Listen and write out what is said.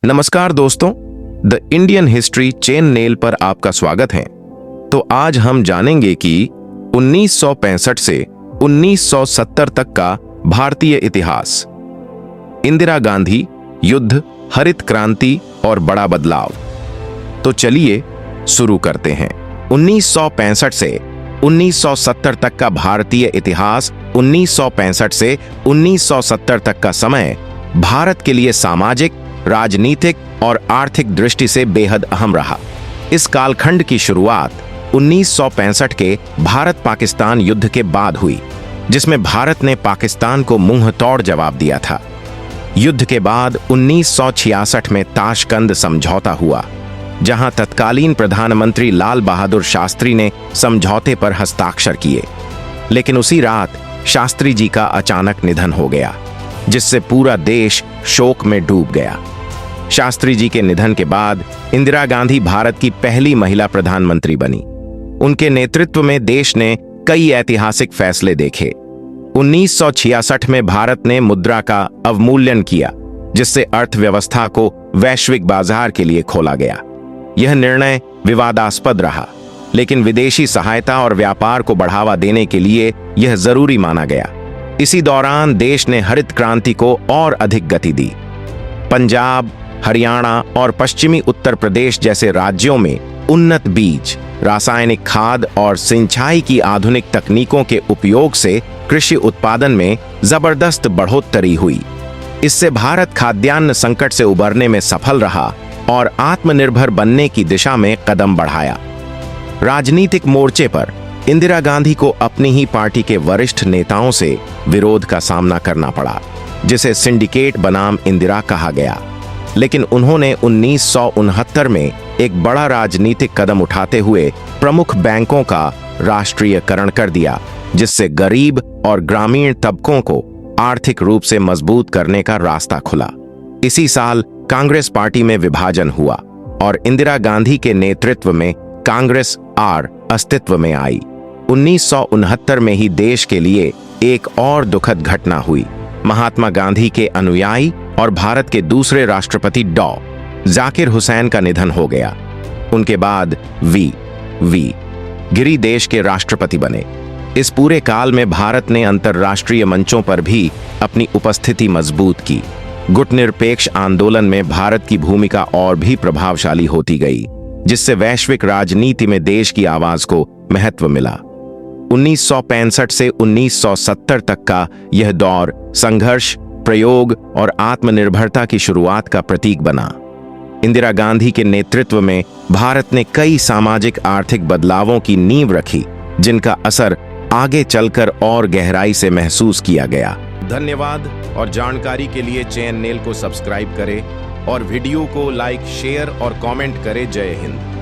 नमस्कार दोस्तों, the Indian history chain nail पर आपका स्वागत है। तो आज हम जानेंगे कि 1965 से 1970 तक का भारतीय इतिहास, इंदिरा गांधी, युद्ध, हरित क्रांति और बड़ा बदलाव। तो चलिए शुरू करते हैं। 1965 से 1970 तक का भारतीय इतिहास। 1965 से 1970 तक का समय भारत के लिए सामाजिक, राजनीतिक और आर्थिक दृष्टि से बेहद अहम रहा। इस कालखंड की शुरुआत 1965 के भारत पाकिस्तान युद्ध के बाद हुई, जिसमें भारत ने पाकिस्तान को मुंह तोड़ जवाब दिया था। युद्ध के बाद 1966 में ताशकंद समझौता हुआ, जहां तत्कालीन प्रधानमंत्री लाल बहादुर शास्त्री ने समझौते पर हस्ताक्षर किए। लेकिन उसी रात शास्त्री जी का अचानक निधन हो गया, जिससे पूरा देश शोक में डूब गया। शास्त्री जी के निधन के बाद इंदिरा गांधी भारत की पहली महिला प्रधानमंत्री बनी। उनके नेतृत्व में देश ने कई ऐतिहासिक फैसले देखे। 1966 में भारत ने मुद्रा का अवमूल्यन किया, जिससे अर्थव्यवस्था को वैश्विक बाजार के लिए खोला गया। यह निर्णय विवादास्पद रहा, लेकिन विदेशी सहायता और व्यापार को बढ़ावा देने के लिए यह जरूरी माना गया। इसी दौरान देश ने हरित क्रांति को और अधिक गति दी। पंजाब, हरियाणा और पश्चिमी उत्तर प्रदेश जैसे राज्यों में उन्नत बीज, रासायनिक खाद और सिंचाई की आधुनिक तकनीकों के उपयोग से कृषि उत्पादन में जबरदस्त बढ़ोतरी हुई। इससे भारत खाद्यान्न संकट से उबरने में सफल रहा और आत्मनिर्भर बनने की दिशा में कदम बढ़ाया। राजनीतिक मोर्चे पर इंदिरा गांधी को अपनी ही पार्टी के वरिष्ठ नेताओं से विरोध का सामना करना पड़ा, जिसे सिंडिकेट बनाम इंदिरा कहा गया। लेकिन उन्होंने 1969 में एक बड़ा राजनीतिक कदम उठाते हुए प्रमुख बैंकों का राष्ट्रीयकरण कर दिया, जिससे गरीब और ग्रामीण तबकों को आर्थिक रूप से मजबूत करने का रास्ता खुला। इसी साल कांग्रेस पार्टी में विभाजन हुआ और इंदिरा गांधी के नेतृत्व में कांग्रेस आर अस्तित्व में आई। 1969 में ही देश के लिए एक और दुखद घटना हुई। महात्मा गांधी के अनुयायी और भारत के दूसरे राष्ट्रपति डॉ. जाकिर हुसैन का निधन हो गया। उनके बाद वी गिरी देश के राष्ट्रपति बने। इस पूरे काल में भारत ने अंतर्राष्ट्रीय मंचों पर भी अपनी उपस्थिति मजबूत की। गुटनिरपेक्ष आंदोलन में भारत की भूमिका और भी प्रभावशाली होती गई, जिससे वैश्विक राजनीति में देश की आवाज को महत्व मिला। 1965 से 1970 तक का यह दौर संघर्ष, प्रयोग और आत्मनिर्भरता की शुरुआत का प्रतीक बना। इंदिरा गांधी के नेतृत्व में भारत ने कई सामाजिक आर्थिक बदलावों की नींव रखी, जिनका असर आगे चलकर और गहराई से महसूस किया गया। धन्यवाद, और जानकारी के लिए चेन नेल को सब्सक्राइब करें और वीडियो को लाइक, शेयर और कमेंट करें। जय हिंद।